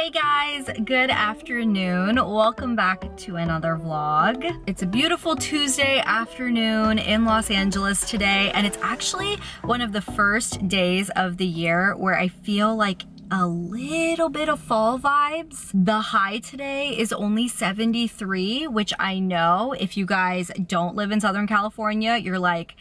Hey guys, good afternoon. Welcome back to another vlog. It's a beautiful Tuesday afternoon in Los Angeles today, and it's actually one of the first days of the year where I feel like a little bit of fall vibes. The high today is only 73, which I know if you guys don't live in Southern California, you're like,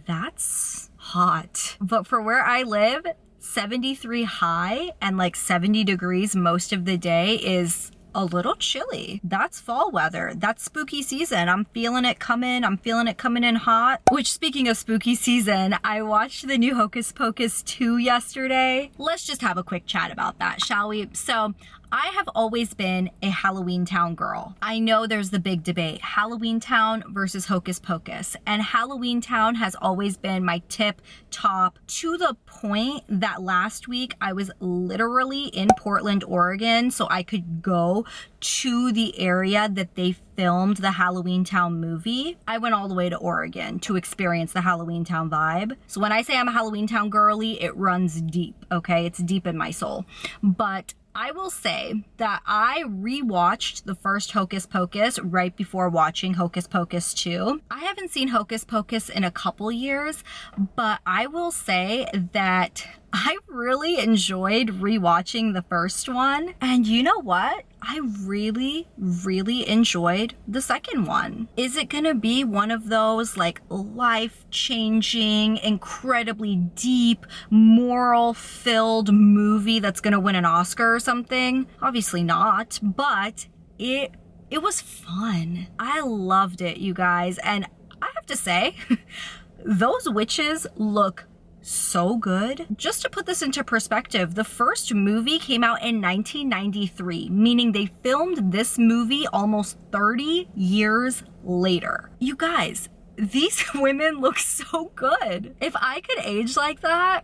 that's hot. But for where I live, 73 high and like 70 degrees most of the day is a little chilly. That's fall weather. That's spooky season. I'm feeling it coming. I'm feeling it coming in hot. Which, speaking of spooky season, I watched the new Hocus Pocus 2 yesterday. Let's just have a quick chat about that, shall we? So, I have always been a Halloween Town girl. I know there's the big debate, Halloween Town versus Hocus Pocus. And Halloween Town has always been my tip top, to the point that last week I was literally in Portland, Oregon, so I could go to the area that they filmed the Halloween Town movie. I went all the way to Oregon to experience the Halloween Town vibe. So when I say I'm a Halloween Town girly, it runs deep, okay? It's deep in my soul. But I will say that I rewatched the first Hocus Pocus right before watching Hocus Pocus 2. I haven't seen Hocus Pocus in a couple years, but I will say that I really enjoyed rewatching the first one. And you know what? I really enjoyed the second one. Is it gonna be one of those like life-changing, incredibly deep, moral-filled movie that's gonna win an Oscar or something? Obviously not, but it was fun. I loved it, you guys. And I have to say, those witches look so good. Just to put this into perspective, the first movie came out in 1993, meaning they filmed this movie almost 30 years later. You guys, these women look so good. If I could age like that,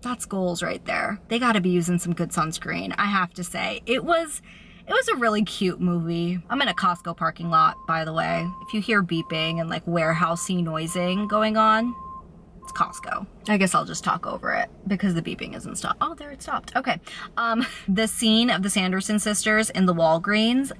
that's goals right there. They gotta be using some good sunscreen, I have to say. It was a really cute movie. I'm in a Costco parking lot, by the way. If you hear beeping and like warehousey noising going on, it's Costco. I guess I'll just talk over it because the beeping isn't stopped. Oh, there it stopped. Okay. The scene of the Sanderson sisters in the Walgreens,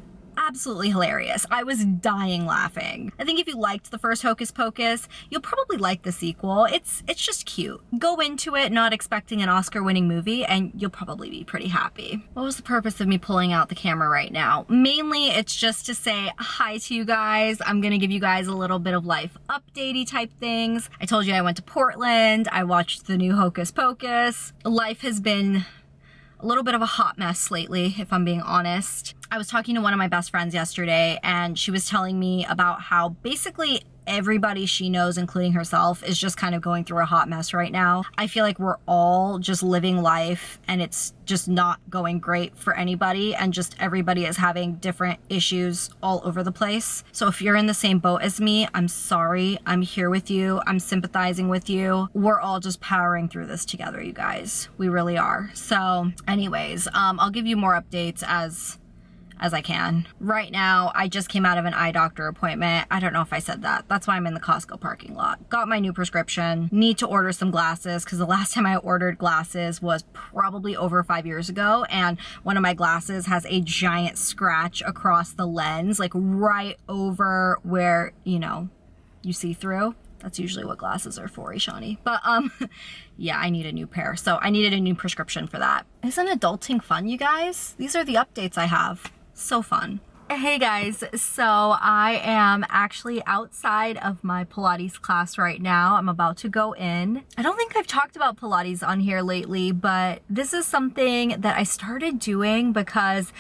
absolutely hilarious. I was dying laughing. I think if you liked the first Hocus Pocus, you'll probably like the sequel. It's just cute. Go into it not expecting an Oscar-winning movie and you'll probably be pretty happy. What was the purpose of me pulling out the camera right now? Mainly, it's just to say hi to you guys. I'm gonna give you guys a little bit of life updatey type things. I told you I went to Portland. I watched the new Hocus Pocus. Life has been a little bit of a hot mess lately, if I'm being honest. I was talking to one of my best friends yesterday and she was telling me about how basically everybody she knows, including herself, is just kind of going through a hot mess right now. I feel like we're all just living life and it's just not going great for anybody and just everybody is having different issues all over the place. So if you're in the same boat as me, I'm sorry. I'm here with you. I'm sympathizing with you. We're all just powering through this together, you guys. We really are. So anyways, I'll give you more updates as I can. Right now, I just came out of an eye doctor appointment. I don't know if I said that. That's why I'm in the Costco parking lot. Got my new prescription. Need to order some glasses because the last time I ordered glasses was probably over 5 years ago, and one of my glasses has a giant scratch across the lens, like right over where, you know, you see through. That's usually what glasses are for, Eshani. But yeah, I need a new pair. So I needed a new prescription for that. Isn't adulting fun, you guys? These are the updates I have. So fun. Hey guys, so I am actually outside of my Pilates class right now. I'm about to go in. I don't think I've talked about Pilates on here lately, but this is something that I started doing because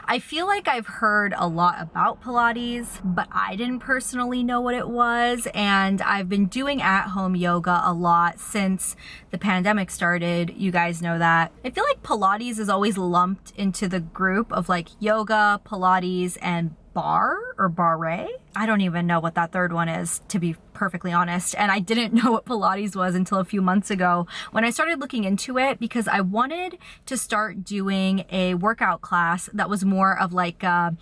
I feel like I've heard a lot about Pilates, but I didn't personally know what it was. And I've been doing at-home yoga a lot since the pandemic started. You guys know that. I feel like Pilates is always lumped into the group of like yoga, Pilates, and bar or barre. I don't even know what that third one is, to be perfectly honest. And I didn't know what Pilates was until a few months ago when I started looking into it, because I wanted to start doing a workout class that was more of like a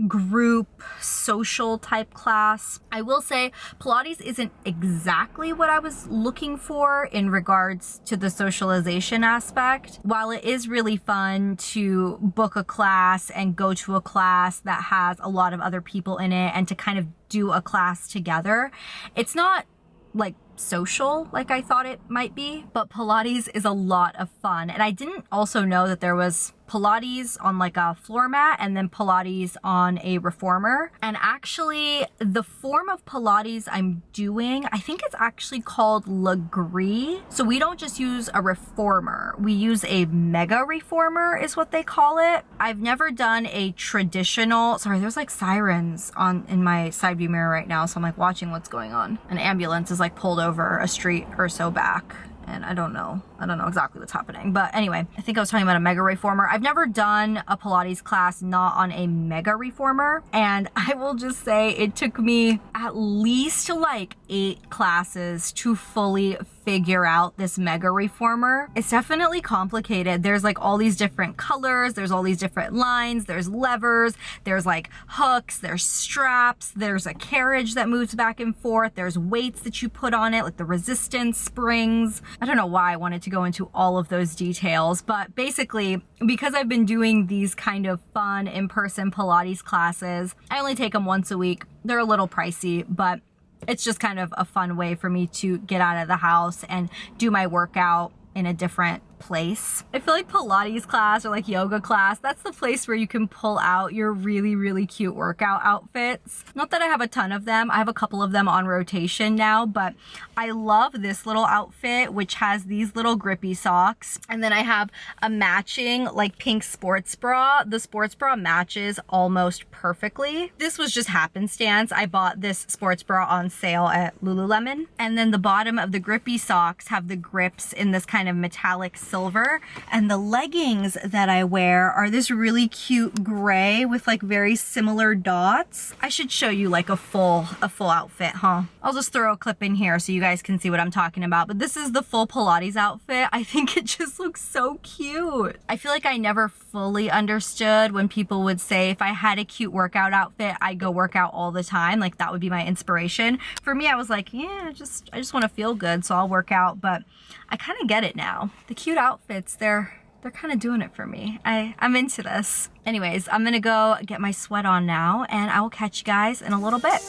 group social type class. I will say Pilates isn't exactly what I was looking for in regards to the socialization aspect. While it is really fun to book a class and go to a class that has a lot of other people in it and to kind of do a class together, it's not like social like I thought it might be, but Pilates is a lot of fun. And I didn't also know that there was Pilates on like a floor mat and then Pilates on a reformer. And actually the form of Pilates I'm doing, I think it's actually called Legree. So we don't just use a reformer, we use a mega reformer is what they call it. I've never done a traditional, sorry, there's like sirens on in my side view mirror right now, so I'm like watching what's going on. An ambulance is like pulled over a street or so back. And I don't know exactly what's happening. But anyway, I think I was talking about a mega reformer. I've never done a Pilates class not on a mega reformer. And I will just say it took me at least like 8 classes to fully figure out this mega reformer. It's definitely complicated. There's like all these different colors, there's all these different lines, there's levers, there's like hooks, there's straps, there's a carriage that moves back and forth, there's weights that you put on it, like the resistance springs. I don't know why I wanted to go into all of those details, but basically, because I've been doing these kind of fun in-person Pilates classes, I only take them once a week. They're a little pricey, but it's just kind of a fun way for me to get out of the house and do my workout in a different place. I feel like Pilates class or like yoga class, that's the place where you can pull out your really, really cute workout outfits. Not that I have a ton of them. I have a couple of them on rotation now, but I love this little outfit, which has these little grippy socks. And then I have a matching like pink sports bra. The sports bra matches almost perfectly. This was just happenstance. I bought this sports bra on sale at Lululemon. And then the bottom of the grippy socks have the grips in this kind of metallic silver, and the leggings that I wear are this really cute gray with like very similar dots. I should show you like a full outfit, huh? I'll just throw a clip in here so you guys can see what I'm talking about, but this is the full Pilates outfit. I think it just looks so cute. I feel like I never fully understood when people would say if I had a cute workout outfit, I'd go work out all the time. Like that would be my inspiration. For me, I was like, yeah, I just want to feel good, so I'll work out, but I kind of get it now. The cute outfits, they're kind of doing it for me. I'm into this. Anyways, I'm gonna go get my sweat on now and I will catch you guys in a little bit.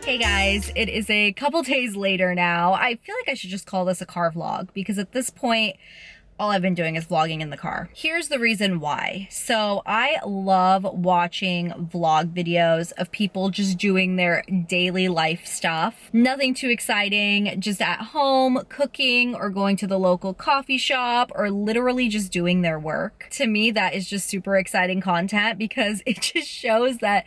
Hey guys, it is a couple days later now. I feel like I should just call this a car vlog because at this point, all I've been doing is vlogging in the car. Here's the reason why. So I love watching vlog videos of people just doing their daily life stuff. Nothing too exciting, just at home, cooking or going to the local coffee shop or literally just doing their work. To me, that is just super exciting content because it just shows that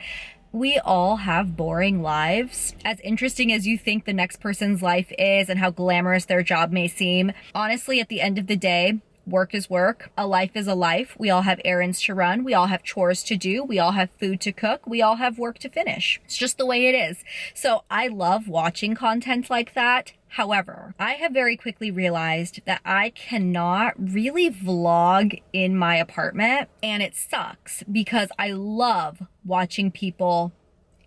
we all have boring lives. As interesting as you think the next person's life is and how glamorous their job may seem, honestly, at the end of the day, work is work. A life is a life. We all have errands to run. We all have chores to do. We all have food to cook. We all have work to finish. It's just the way it is. So I love watching content like that. However, I have very quickly realized that I cannot really vlog in my apartment, and it sucks because I love watching people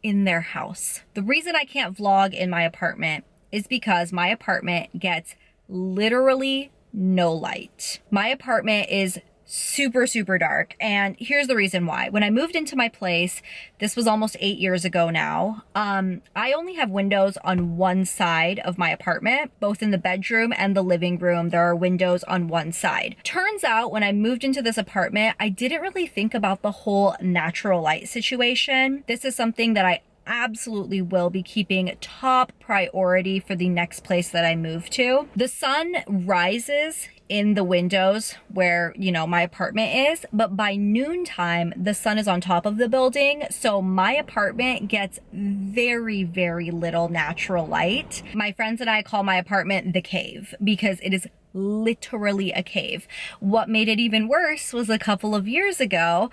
in their house. The reason I can't vlog in my apartment is because my apartment gets literally no light. My apartment is super, super dark. And here's the reason why. When I moved into my place, this was almost 8 years ago now, I only have windows on one side of my apartment, both in the bedroom and the living room. There are windows on one side. Turns out when I moved into this apartment, I didn't really think about the whole natural light situation. This is something that I absolutely will be keeping top priority for the next place that I move to. The sun rises in the windows where, you know, my apartment is, but by noontime, the sun is on top of the building. So my apartment gets very, very little natural light. My friends and I call my apartment the cave because it is literally a cave. What made it even worse was a couple of years ago,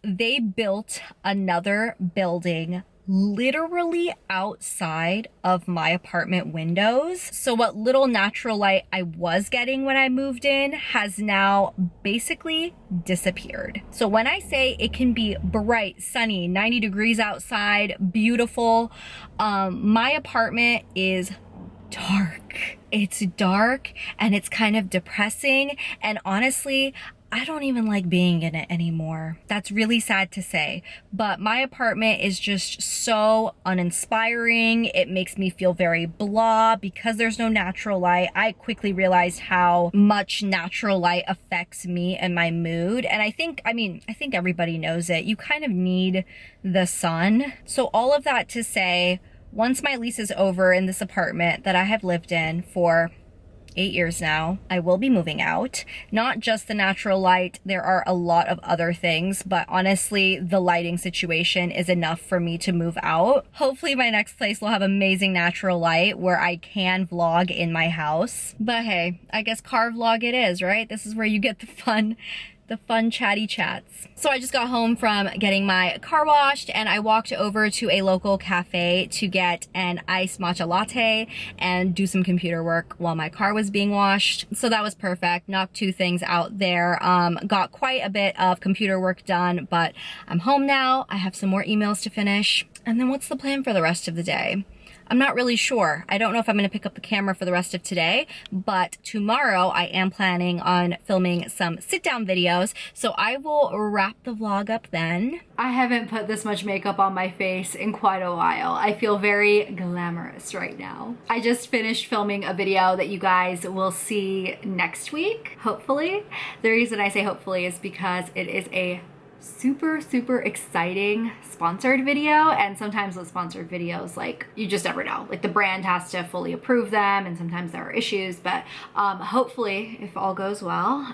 they built another building literally outside of my apartment windows. So what little natural light I was getting when I moved in has now basically disappeared. So when I say it can be bright, sunny, 90 degrees outside, beautiful, my apartment is dark. It's dark and it's kind of depressing, and honestly, I don't even like being in it anymore. That's really sad to say, but my apartment is just so uninspiring. It makes me feel very blah because there's no natural light. I quickly realized how much natural light affects me and my mood. And I think everybody knows it. You kind of need the sun. So all of that to say, once my lease is over in this apartment that I have lived in for 8 years now, I will be moving out. Not just the natural light, there are a lot of other things, but honestly, the lighting situation is enough for me to move out. Hopefully my next place will have amazing natural light where I can vlog in my house. But hey, I guess car vlog it is, right? This is where you get the fun chatty chats. So I just got home from getting my car washed and I walked over to a local cafe to get an iced matcha latte and do some computer work while my car was being washed. So that was perfect. Knocked 2 things out there. Got quite a bit of computer work done, but I'm home now. I have some more emails to finish. And then what's the plan for the rest of the day? I'm not really sure. I don't know if I'm gonna pick up the camera for the rest of today, but tomorrow I am planning on filming some sit-down videos, so I will wrap the vlog up then. I haven't put this much makeup on my face in quite a while. I feel very glamorous right now. I just finished filming a video that you guys will see next week, hopefully. The reason I say hopefully is because it is a super exciting sponsored video, and sometimes with sponsored videos, like, you just never know, like the brand has to fully approve them and sometimes there are issues, but hopefully if all goes well,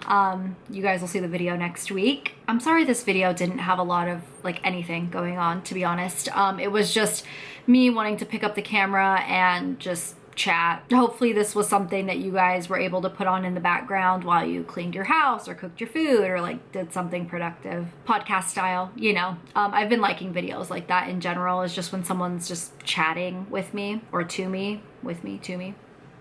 you guys will see the video next week. I'm sorry this video didn't have a lot of like anything going on, to be honest. It was just me wanting to pick up the camera and just chat. Hopefully this was something that you guys were able to put on in the background while you cleaned your house or cooked your food or like did something productive, podcast style, you know. I've been liking videos like that in general. It's just when someone's just chatting with me or to me, with me, to me.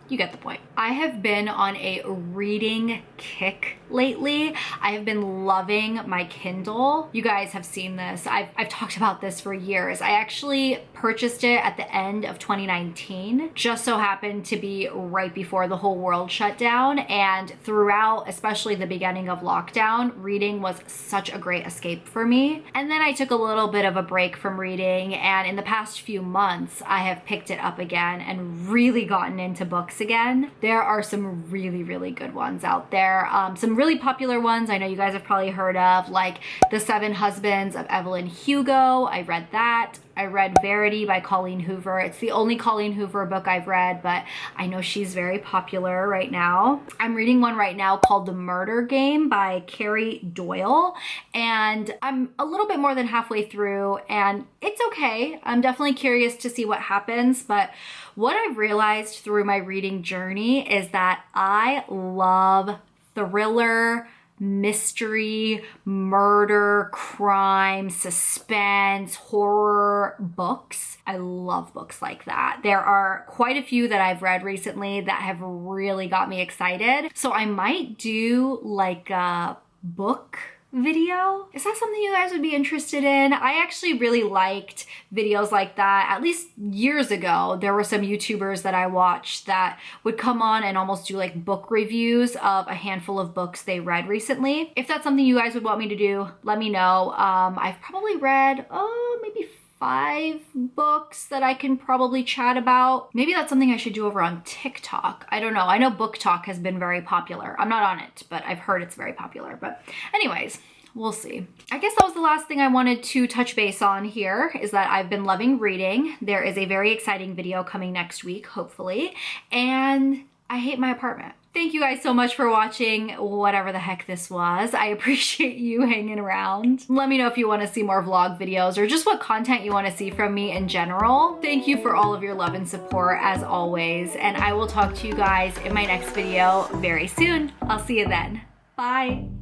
You get the point. I have been on a reading kick lately. I have been loving my Kindle. You guys have seen this. I've talked about this for years. I actually purchased it at the end of 2019. Just so happened to be right before the whole world shut down, and throughout, especially the beginning of lockdown, reading was such a great escape for me. And then I took a little bit of a break from reading, and in the past few months, I have picked it up again and really gotten into books again. There are some really good ones out there. Some really popular ones I know you guys have probably heard of, like The 7 Husbands of Evelyn Hugo. I read that. I read Verity by Colleen Hoover. It's the only Colleen Hoover book I've read, but I know she's very popular right now. I'm reading one right now called The Murder Game by Carrie Doyle, and I'm a little bit more than halfway through, and it's okay. I'm definitely curious to see what happens, but what I've realized through my reading journey is that I love thriller, mystery, murder, crime, suspense, horror books. I love books like that. There are quite a few that I've read recently that have really got me excited. So I might do like a book video. Is that something you guys would be interested in? I actually really liked videos like that. At least years ago, there were some YouTubers that I watched that would come on and almost do like book reviews of a handful of books they read recently. If that's something you guys would want me to do, let me know. I've probably read, maybe 5 books that I can probably chat about. Maybe that's something I should do over on TikTok. I don't know. I know Book Talk has been very popular. I'm not on it, but I've heard it's very popular. But anyways, we'll see. I guess that was the last thing I wanted to touch base on here, is that I've been loving reading. There is a very exciting video coming next week, hopefully. And I hate my apartment. Thank you guys so much for watching whatever the heck this was. I appreciate you hanging around. Let me know if you want to see more vlog videos or just what content you want to see from me in general. Thank you for all of your love and support as always, and I will talk to you guys in my next video very soon. I'll see you then. Bye.